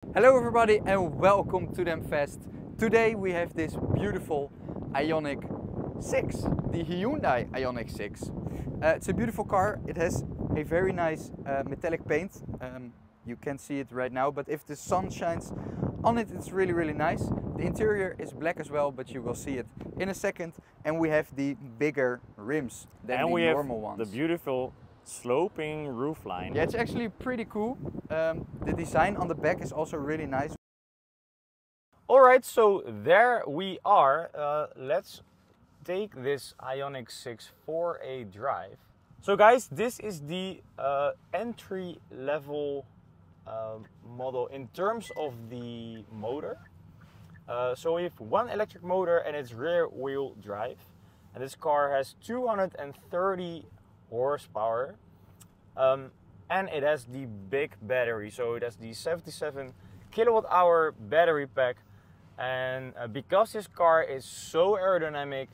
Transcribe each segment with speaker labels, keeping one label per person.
Speaker 1: Hello everybody and welcome to Them Fest. Today we have this beautiful Ioniq 6, the Hyundai Ioniq 6. It's a beautiful car. It has a very nice metallic paint. You can't see it right now, but if the sun shines on it, it's really nice. The interior is black as well, but you will see it in a second. And we have the bigger rims than the normal ones.
Speaker 2: The beautiful sloping roofline.
Speaker 1: Yeah, it's actually pretty cool. The design on the back is also really nice.
Speaker 2: Alright, so there we are. Let's take this Ioniq 6 for a drive. So guys, this is the entry level model in terms of the motor. So we have one electric motor and it's rear wheel drive. And this car has 230 horsepower. And it has the big battery. So it has the 77 kilowatt hour battery pack. And because this car is so aerodynamic,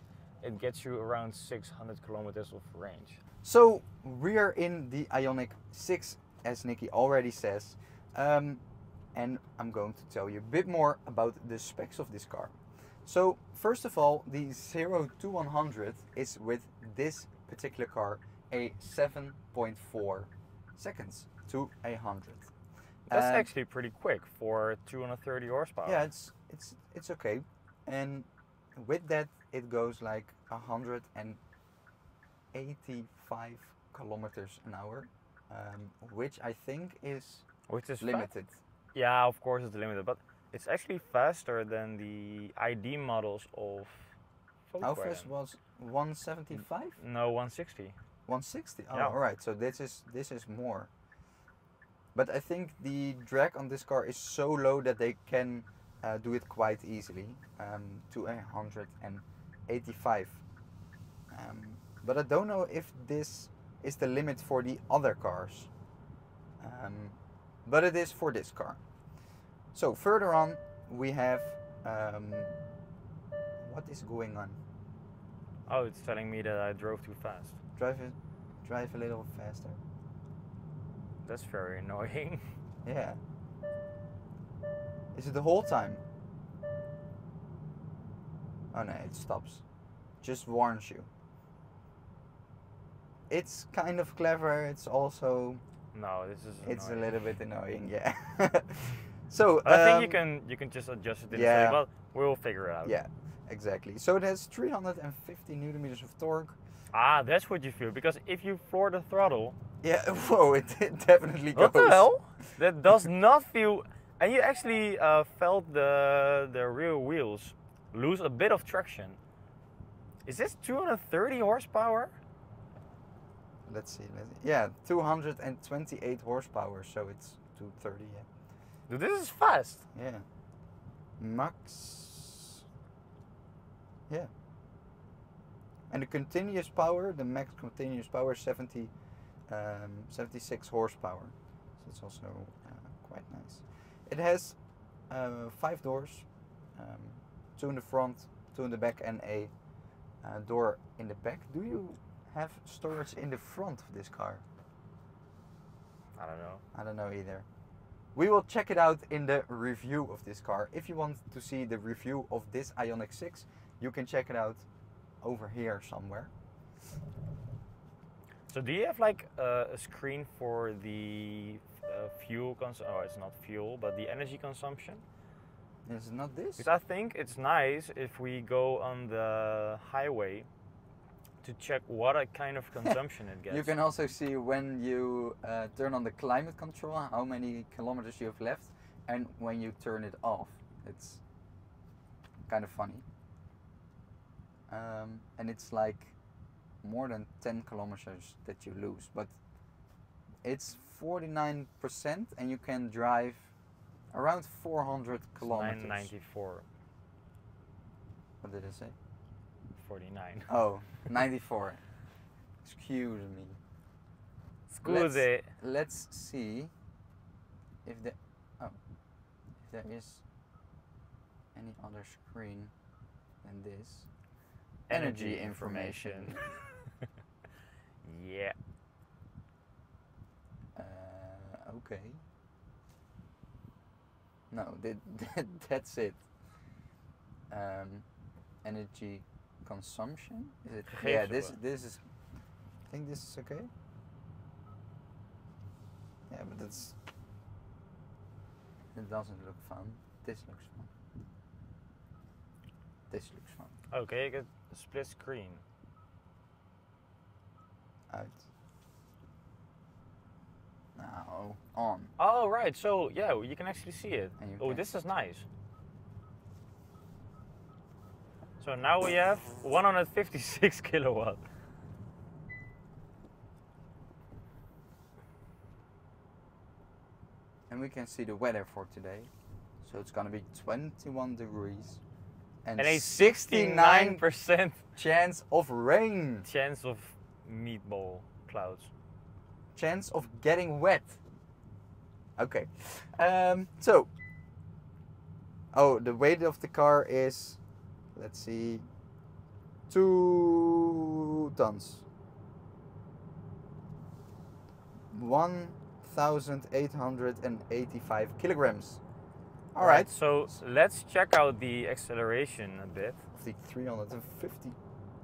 Speaker 2: it gets you around 600 kilometers of range.
Speaker 1: So we are in the Ioniq 6, as Nicky already says. And I'm going to tell you a bit more about the specs of this car. So first of all, the 0 to 100 is with this particular car a 7.4 seconds to 100.
Speaker 2: That's actually pretty quick for 230 horsepower.
Speaker 1: Yeah, it's okay. And with that, it goes like 185 kilometers an hour, which I think is limited.
Speaker 2: Yeah, of course it's limited, but it's actually faster than the ID models of Volkswagen.
Speaker 1: How fast was 175?
Speaker 2: No, 160.
Speaker 1: 160. Oh,
Speaker 2: yeah.
Speaker 1: All right. So this is more. But I think the drag on this car is so low that they can do it quite easily to 185. But I don't know if this is the limit for the other cars. But it is for this car. So further on we have what is going on?
Speaker 2: Oh, it's telling me that I drove too fast.
Speaker 1: Drive a little faster.
Speaker 2: That's very annoying.
Speaker 1: Yeah. Is it the whole time? Oh no, it stops. Just warns you. It's kind of clever. It's also.
Speaker 2: No, this is.
Speaker 1: It's
Speaker 2: annoying.
Speaker 1: a little bit annoying, yeah. So
Speaker 2: I think you can just adjust it in the setting, but we'll figure it out.
Speaker 1: Yeah, exactly. So it has 350 newton-meters of torque.
Speaker 2: Ah, that's what you feel, because if you floor the throttle...
Speaker 1: Yeah, whoa, it definitely goes.
Speaker 2: What the hell? That does not feel... And you actually felt the rear wheels lose a bit of traction. Is this 230 horsepower?
Speaker 1: Let's see. Yeah, 228 horsepower, so it's 230, yeah.
Speaker 2: Dude, this is fast.
Speaker 1: Yeah. Max. Yeah. And the continuous power, the max continuous power, 76 horsepower. So it's also quite nice. It has 5 doors, 2 in the front, 2 in the back, and a door in the back. Do you have storage in the front of this car?
Speaker 2: I don't know.
Speaker 1: I don't know either. We will check it out in the review of this car. If you want to see the review of this Ioniq 6, you can check it out over here somewhere.
Speaker 2: So do you have like a screen for the fuel consumption? Oh, it's not fuel, but the energy consumption?
Speaker 1: Is it not this?
Speaker 2: Because I think it's nice if we go on the highway to check what kind of consumption it gets.
Speaker 1: You can also see when you turn on the climate control how many kilometers you have left, and when you turn it off. It's kind of funny. And it's like more than 10 kilometers that you lose, but it's 49% and you can drive around 400 kilometers.
Speaker 2: 994.
Speaker 1: What did I say?
Speaker 2: 49.
Speaker 1: Oh, 94. Excuse me.
Speaker 2: Scusi.
Speaker 1: Let's see if there is any other screen than this. Energy information.
Speaker 2: Yeah.
Speaker 1: Okay. No, that's it. Energy consumption. Is it? Yeah, this is. I think this is okay. Yeah, but that's. It doesn't look fun. This looks fun. This looks fun.
Speaker 2: Okay, you get a split screen.
Speaker 1: Out. Now on.
Speaker 2: Oh right, so yeah, you can actually see it. Oh, this is nice. So now we have 156 kilowatt.
Speaker 1: And we can see the weather for today. So it's gonna be 21 degrees and
Speaker 2: a 69%
Speaker 1: chance of rain.
Speaker 2: Chance of meatball clouds.
Speaker 1: Chance of getting wet. Okay. So. Oh, the weight of the car is, let's see, 2 tons. 1,885 kilograms. All right.
Speaker 2: So let's check out the acceleration a bit.
Speaker 1: Of the 350.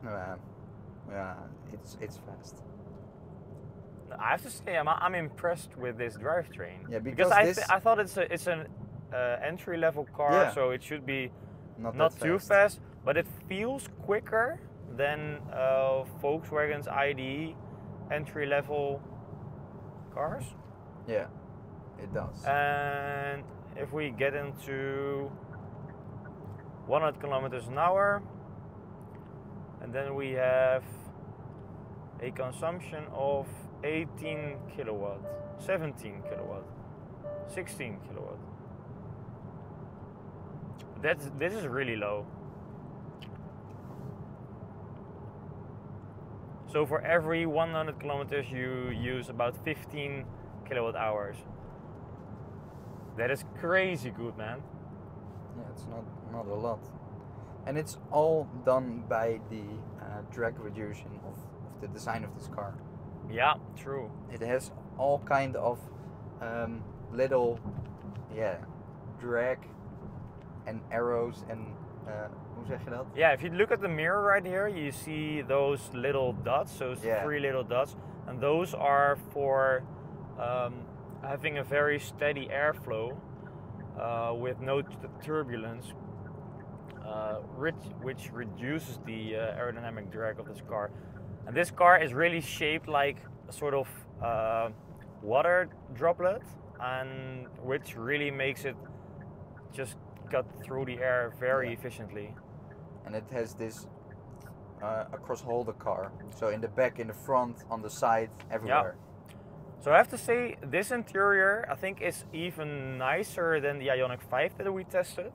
Speaker 1: Yeah, it's fast.
Speaker 2: I have to say, I'm impressed with this drivetrain.
Speaker 1: Yeah, because
Speaker 2: I thought it's an entry-level car,
Speaker 1: yeah,
Speaker 2: so it should be
Speaker 1: not
Speaker 2: too fast, but it feels quicker than Volkswagen's ID entry-level cars.
Speaker 1: Yeah, it does.
Speaker 2: And if we get into 100 kilometers an hour, and then we have a consumption of 18 kilowatt, 17 kilowatt, 16 kilowatt. This is really low. So for every 100 kilometers you use about 15 kilowatt hours. That is crazy good, man.
Speaker 1: Yeah, it's not a lot. And it's all done by the drag reduction of the design of this car.
Speaker 2: Yeah, true.
Speaker 1: It has all kind of little, drag and arrows and hoe zeg je dat?
Speaker 2: Yeah, if you look at the mirror right here, you see those little dots, those 3 little dots, and those are for having a very steady airflow with no turbulence, which reduces the aerodynamic drag of this car. And this car is really shaped like a sort of water droplet, and which really makes it just cut through the air very efficiently.
Speaker 1: And it has this across all the car, so in the back, in the front, on the side, everywhere.
Speaker 2: Yeah. So I have to say, this interior I think is even nicer than the Ioniq 5 that we tested.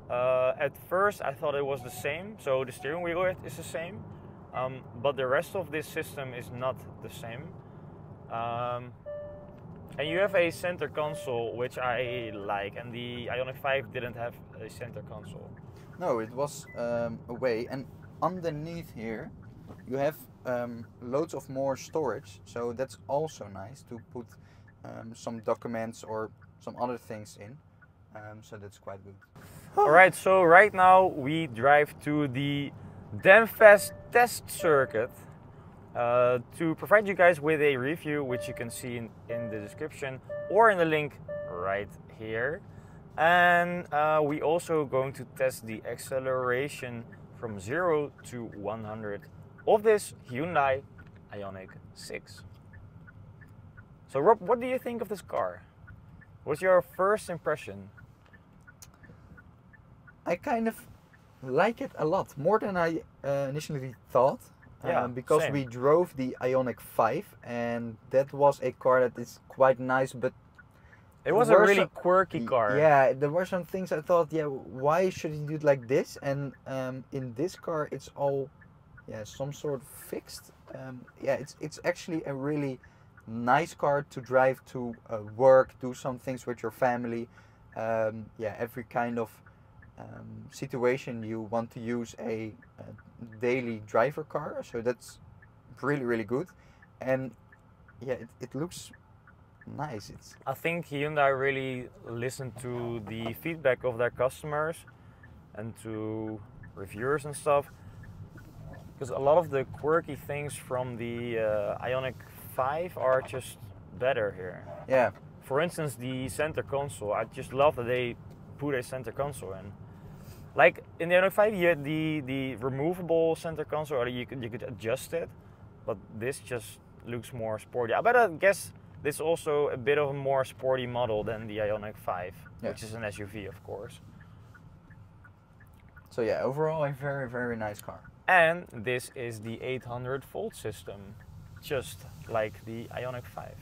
Speaker 2: At first I thought it was the same, so the steering wheel is the same, but the rest of this system is not the same. And you have a center console, which I like, and the Ioniq 5 didn't have a center console.
Speaker 1: No, it was away, and underneath here you have loads of more storage, so that's also nice to put some documents or some other things in, so that's quite good.
Speaker 2: Alright, so right now we drive to the DAMFest test circuit to provide you guys with a review, which you can see in the description or in the link right here. And we also going to test the acceleration from 0 to 100 of this Hyundai Ioniq 6. So Rob, what do you think of this car? What's your first impression?
Speaker 1: I kind of like it a lot, more than I initially thought.
Speaker 2: Yeah,
Speaker 1: because
Speaker 2: same.
Speaker 1: we drove the Ioniq 5 and that was a car that is quite nice, but
Speaker 2: it was a really quirky car.
Speaker 1: Yeah, there were some things I thought, yeah, why should you do it like this? And in this car it's all, some sort of fixed. It's actually a really nice car to drive to work, do some things with your family. Every kind of situation you want to use a daily driver car, so that's really good. And it looks nice. It's
Speaker 2: I think Hyundai really listened to the feedback of their customers and to reviewers and stuff, because a lot of the quirky things from the Ioniq 5 are just better here.
Speaker 1: yeah.
Speaker 2: For instance, the center console. I just love that they put a center console in. Like in the Ioniq 5, you had the removable center console, or you could adjust it, but this just looks more sporty. I better guess this is also a bit of a more sporty model than the Ioniq 5,
Speaker 1: Yeah.
Speaker 2: which is an SUV, of course.
Speaker 1: So yeah, overall a very, very nice car.
Speaker 2: And this is the 800 volt system, just like the Ioniq 5.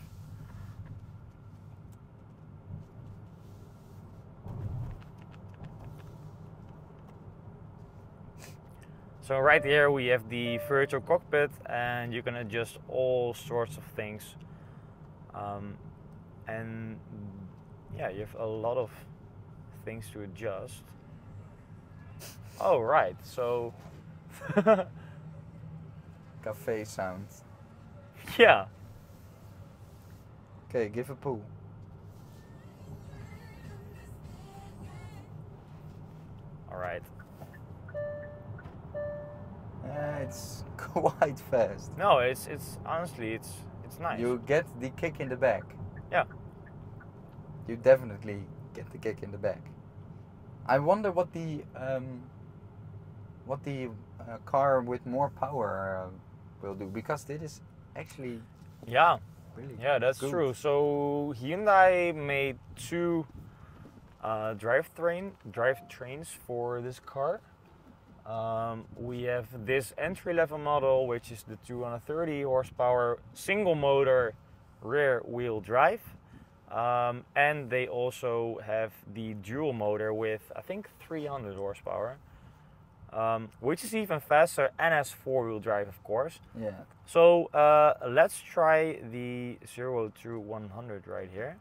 Speaker 2: So right here we have the virtual cockpit, and you can adjust all sorts of things. And yeah, you have a lot of things to adjust. Oh right, so
Speaker 1: Cafe sound.
Speaker 2: yeah.
Speaker 1: Okay, give a pull.
Speaker 2: All right.
Speaker 1: It's quite fast.
Speaker 2: No, it's honestly it's nice.
Speaker 1: You get the kick in the back.
Speaker 2: Yeah.
Speaker 1: You definitely get the kick in the back. I wonder what the car with more power will do, because it is actually
Speaker 2: Yeah.
Speaker 1: really
Speaker 2: Yeah, that's
Speaker 1: good.
Speaker 2: true. So Hyundai made two drivetrains for this car. We have this entry-level model, which is the 230 horsepower single motor rear wheel drive. And they also have the dual motor with, I think, 300 horsepower, which is even faster and has four-wheel drive, of course.
Speaker 1: Yeah.
Speaker 2: So let's try the 0 to 100 right here.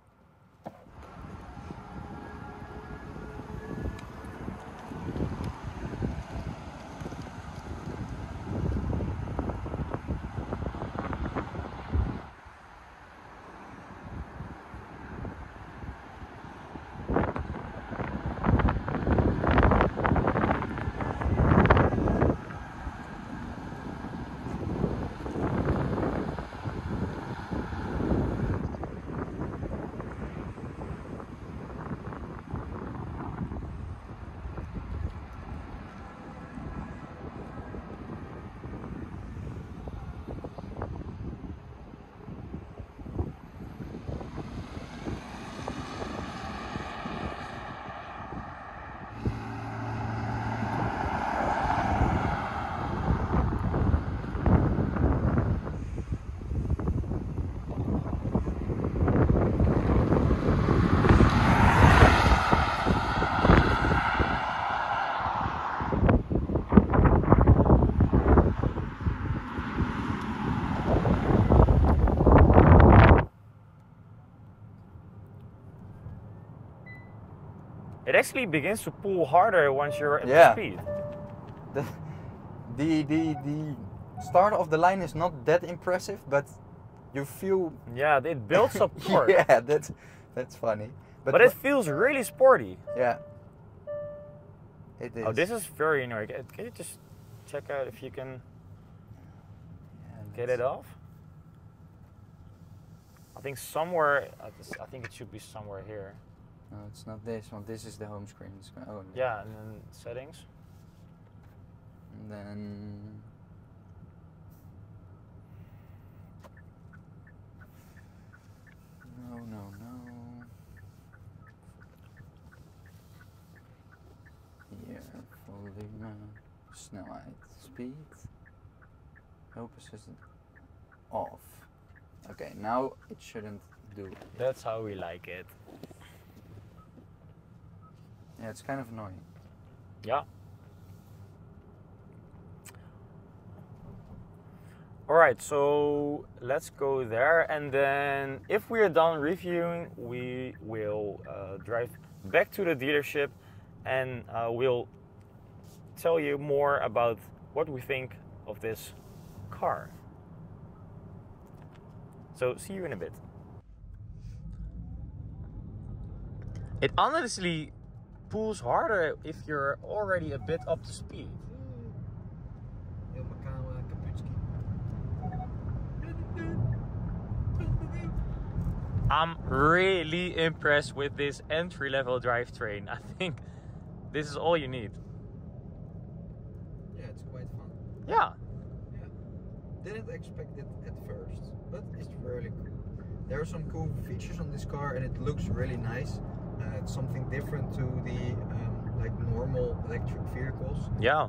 Speaker 2: It actually begins to pull harder once you're at the speed.
Speaker 1: The start of the line is not that impressive, but you feel.
Speaker 2: Yeah, it builds up torque.
Speaker 1: Yeah, that's funny.
Speaker 2: But it feels really sporty.
Speaker 1: Yeah. It is.
Speaker 2: Oh, this is very annoying. Can you just check out if you can get it off? I think somewhere. I think it should be somewhere here.
Speaker 1: No, it's not this one. This is the home screen. Oh, no.
Speaker 2: Yeah, and then settings.
Speaker 1: And then. No. Here, volume, snelheid, speed. Focus is off. Okay, now it shouldn't do it.
Speaker 2: That's how we like it.
Speaker 1: Yeah, it's kind of annoying.
Speaker 2: Yeah. Alright, so let's go there, and then if we are done reviewing, we will drive back to the dealership, and we'll tell you more about what we think of this car. So see you in a bit. It honestly pulls harder if you're already a bit up to speed. I'm really impressed with this entry-level drivetrain. I think this is all you need.
Speaker 1: Yeah, it's quite fun.
Speaker 2: Yeah.
Speaker 1: Didn't expect it at first, but it's really cool. There are some cool features on this car and it looks really nice. It's something different to the like normal electric vehicles.
Speaker 2: Yeah.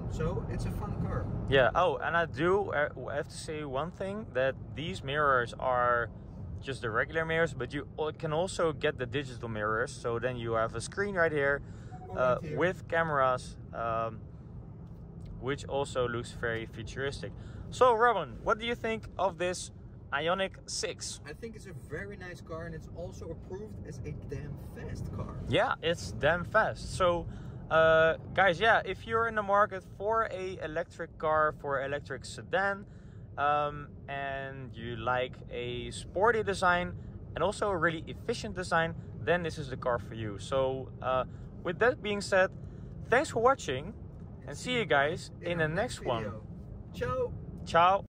Speaker 1: So it's a fun car.
Speaker 2: Yeah. Oh, and I do have to say one thing, that these mirrors are just the regular mirrors, but you can also get the digital mirrors. So then you have a screen right here, with cameras, which also looks very futuristic. So Robin, what do you think of this Ioniq 6?
Speaker 1: I think it's a very nice car and it's also approved as a damn fast car.
Speaker 2: Yeah, it's damn fast. So guys, yeah, if you're in the market for a electric car, for electric sedan, and you like a sporty design and also a really efficient design, then this is the car for you. So with that being said, thanks for watching and see you guys in the next one.
Speaker 1: Ciao.
Speaker 2: Ciao.